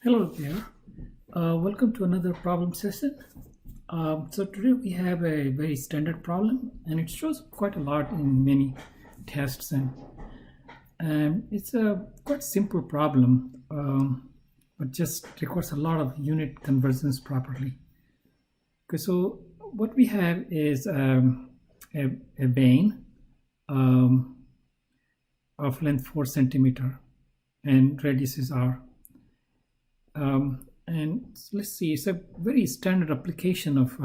Hello there. Welcome to another problem session. So today we have a very standard problem, and it shows quite a lot in many tests, and it's a quite simple problem, but just requires a lot of unit conversions properly. Okay, so what we have is a vein of length 4 centimeter, and radius is r. And so let's see, it's a very standard application of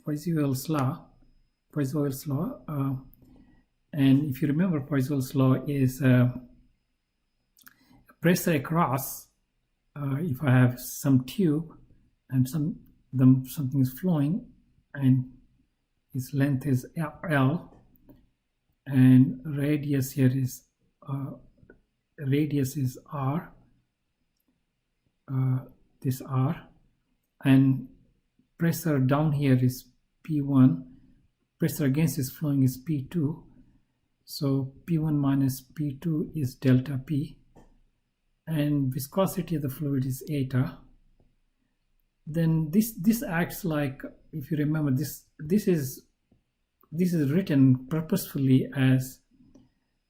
Poiseuille's law. And if you remember, Poiseuille's law is pressure across. If I have some tube and something is flowing, and its length is L, and radius here is R. This R, and pressure down here is P1, pressure against this flowing is P2, so P1 minus P2 is delta P, and viscosity of the fluid is eta. Then this acts like, if you remember, this is written purposefully as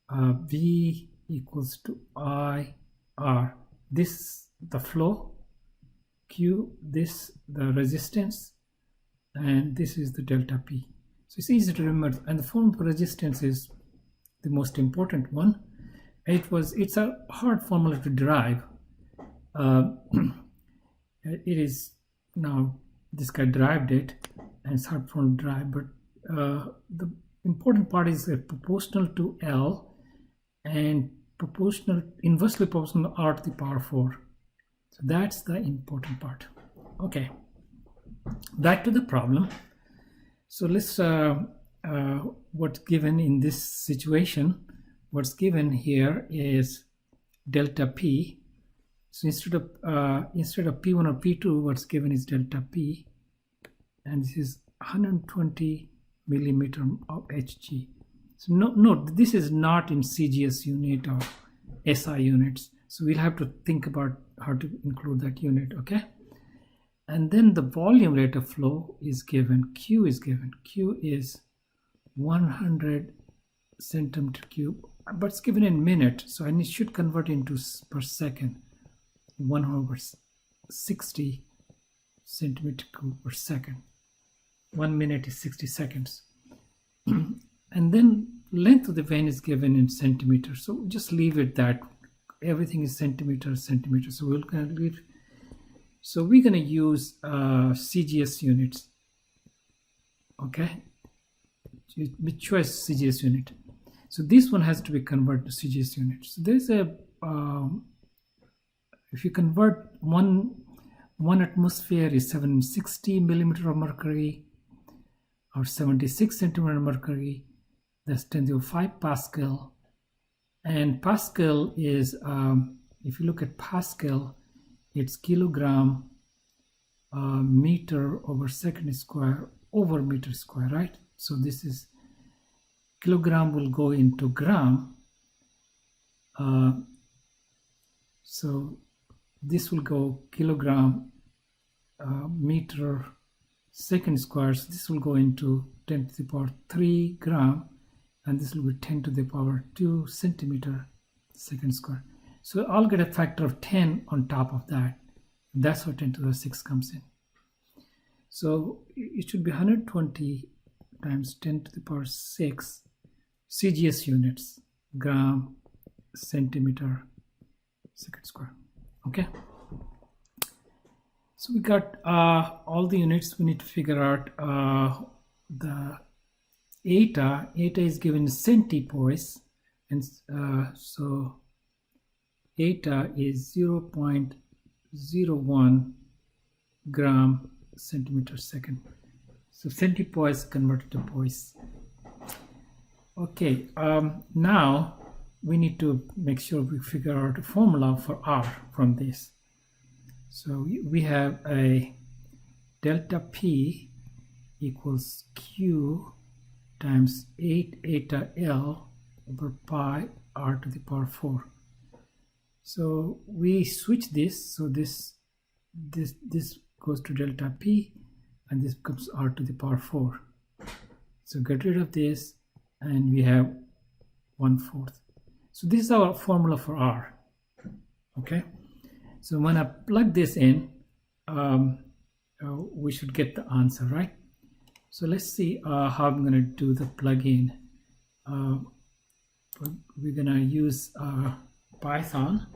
V equals to I R. This the flow, Q, this the resistance, and this is the delta P. So it's easy to remember, and the form for resistance is the most important one. It's a hard formula to derive. It is now, this guy derived it, and it's hard for him to derive, but the important part is proportional to L and inversely proportional to R to the power 4. So that's the important part. Okay, back to the problem. So let's what's given in this situation, what's given here is delta P. So instead of P1 or P2, what's given is delta P, and this is 120 millimeter of Hg. So note, this is not in CGS unit or SI units, so we'll have to think about how to include that unit. Okay, and then the volume rate of flow is given. Q is given. Q is 100 centimeter cube, but it's given in minute, so I should convert into per second. 1/60 centimeter cube per second. 1 minute is 60 seconds. And then length of the vein is given in centimeters, so just leave it that everything is centimeter. So we're going to leave. So we're going to use CGS units. Okay, we choose CGS unit. So this one has to be converted to CGS unit. So there's a if you convert one atmosphere is 760 millimeter of mercury, or 76 centimeter of mercury. That's 10⁵ Pascal, and Pascal is, if you look at Pascal, it's kilogram meter over second square over meter square, right? So this is kilogram will go into gram, so this will go kilogram meter second square, so this will go into 10 to the power 3 gram, and this will be 10 to the power 2 centimeter second square. So I'll get a factor of 10 on top of that. That's how 10 to the 6 comes in. So it should be 120 times 10 to the power 6 CGS units, gram centimeter second square. Okay, so we got all the units. We need to figure out the eta. Eta is given in centipoise, and so eta is 0.01 gram centimeter second. So centipoise converted to poise. Okay, now we need to make sure we figure out a formula for R from this. So we have a delta P equals Q times 8 eta L over pi R to the power 4. So we switch this, so this goes to delta P, and this becomes R to the power 4. So get rid of this, and we have 1/4. So this is our formula for R. Okay, so when I plug this in, we should get the answer, right? So let's see how I'm going to do the plug-in. We're going to use Python,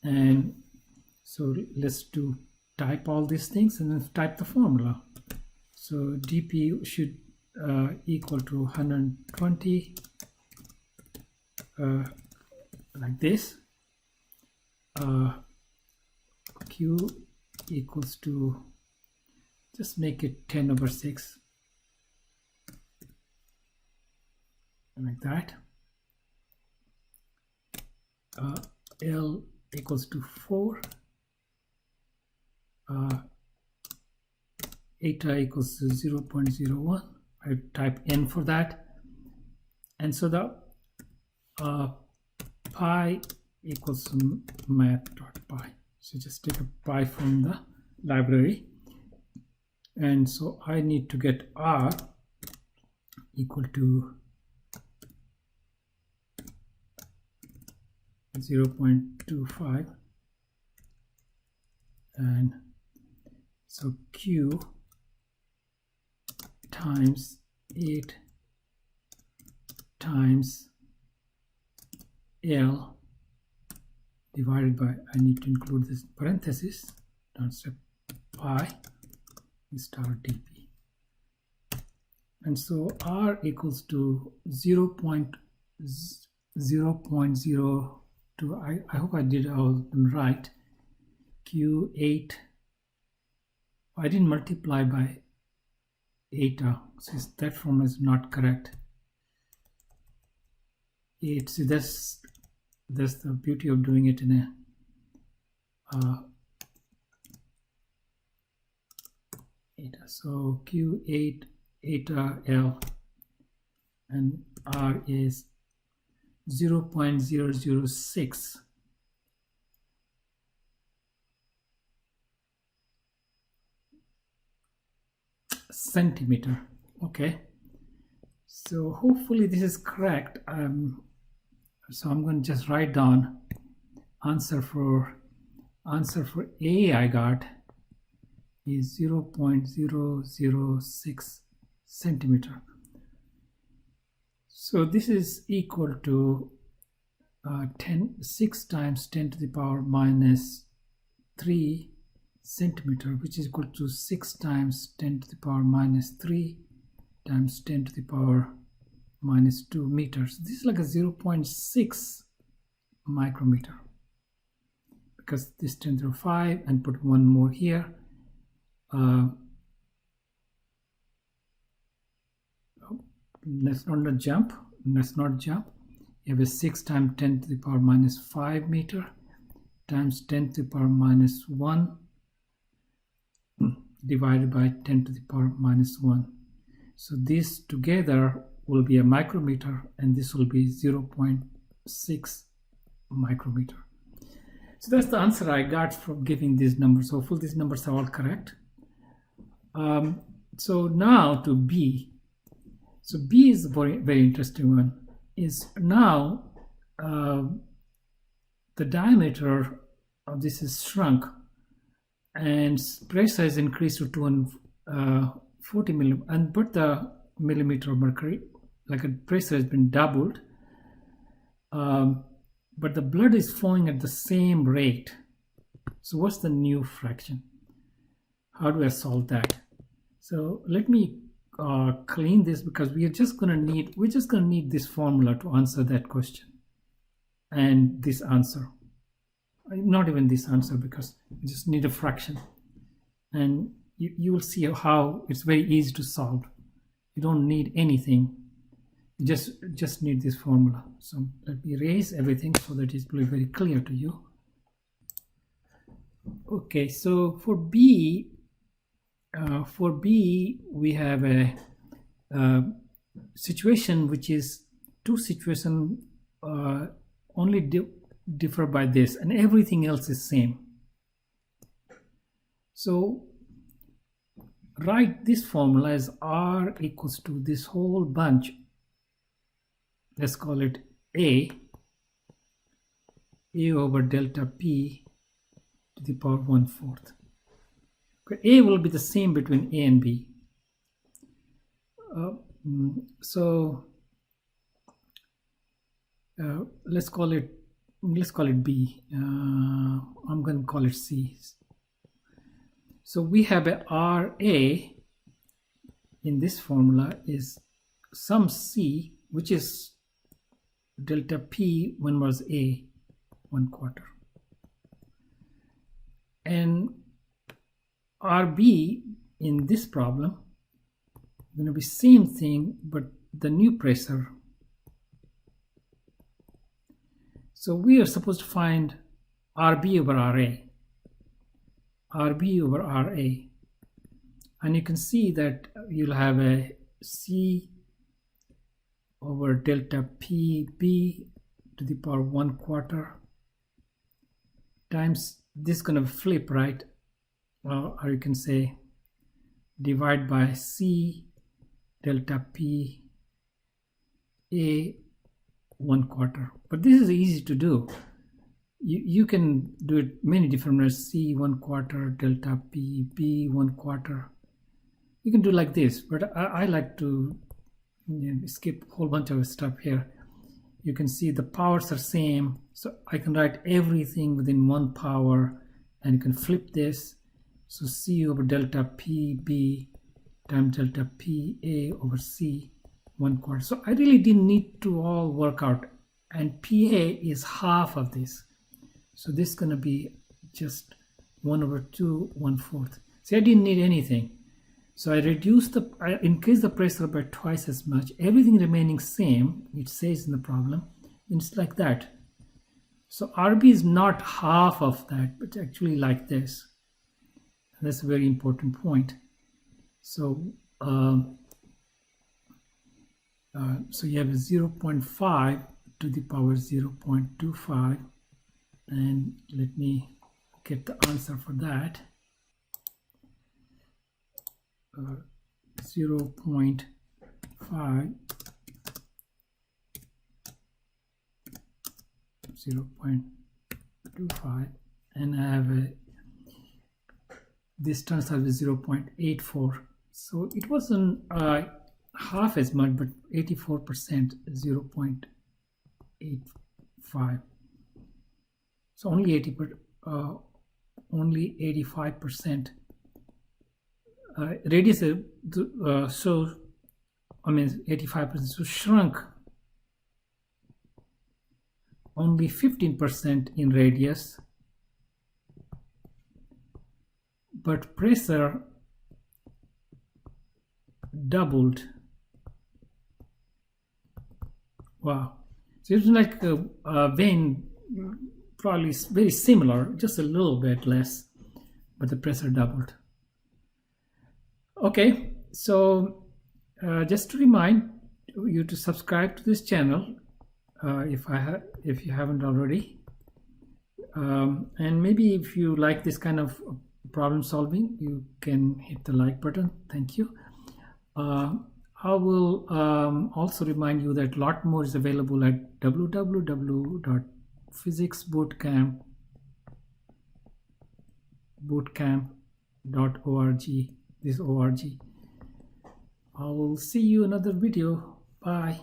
and so let's type all these things and then type the formula. So dp should equal to 120 like this. Q equals to, just make it 10/6 like that. L equals to 4. Eta equals to 0.01. I type n for that, and so the pi equals to math.pi. So just take a pi from the library, and so I need to get R equal to 0.25, and so Q times 8 times L divided by, I need to include this parenthesis, not pi star dp. And so R equals to 0.02. I hope I did all them right. Q8, I didn't multiply by eta, so that formula is not correct. 8, see, that's the beauty of doing it in a eta. So Q8 eta L, and R is 0.006. centimeter. Okay, so hopefully this is correct. So I'm going to just write down answer for A I got is 0.006 centimeter. So this is equal to 6 times 10 to the power minus 3 centimeter, which is equal to 6 times 10 to the power minus 3 times 10 to the power minus 2 meters. This is like a 0.6 micrometer, because this 10 to the 5, and put one more here. Let's not jump. You have a 6 times 10 to the power minus 5 meter times 10 to the power minus 1 divided by 10 to the power minus 1. So this together will be a micrometer, and this will be 0.6 micrometer. So that's the answer I got from giving these numbers. Hopefully these numbers are all correct. So now to B. So B is a very, very interesting one. Is now the diameter of this is shrunk, and pressure is increased to 240 millimeter, and but the millimeter of mercury, like a pressure has been doubled, but the blood is flowing at the same rate. So what's the new fraction? How do I solve that? So let me clean this, because we're just going to need this formula to answer that question, and this answer. Not even this answer, because we just need a fraction, and you will see how it's very easy to solve. You don't need anything. You just need this formula. So let me erase everything so that it will be very clear to you. Okay, so for B we have a situation which is two situations only differ by this, and everything else is same. So write this formula as R equals to this whole bunch. Let's call it A over delta P to the power 1/4. Okay, A will be the same between A and B. So let's call it B. I'm going to call it C. So we have a RA in this formula is some C, which is delta P when was A 1/4, and RB in this problem going to be same thing, but the new pressure. So we are supposed to find RB over RA, RB over RA, and you can see that you'll have a C over delta PB to the power 1/4 times this is going to flip, right? Or you can say divide by C delta P A 1/4. But this is easy to do. You can do it many different ways. C 1/4 delta P B 1/4. You can do like this, but I like to skip a whole bunch of stuff here. You can see the powers are same, so I can write everything within one power, and you can flip this. So C over delta PB times delta PA over C 1/4. So I really didn't need to all work out, and PA is half of this. So this is going to be just 1/2 1/4. See, I didn't need anything. So I increased the pressure by twice as much, everything remaining same, it says in the problem, and it's like that. So RB is not half of that, but actually like this. And that's a very important point. So so you have a 0.5 to the power 0.25, and let me get the answer for that. 0.5 0.25, and I have this turns out to 0.84. So it wasn't half as much, but 84%, 0.85. So only 85%. Radius, so I mean 85%, so shrunk only 15% in radius, but pressure doubled. Wow. So it's like a vein, probably very similar, just a little bit less, but the pressure doubled. Okay, so just to remind you to subscribe to this channel if you haven't already, and maybe if you like this kind of problem solving, you can hit the like button. Thank you. I will also remind you that a lot more is available at www.physicsbootcamp.org. This org. I will see you in another video. Bye.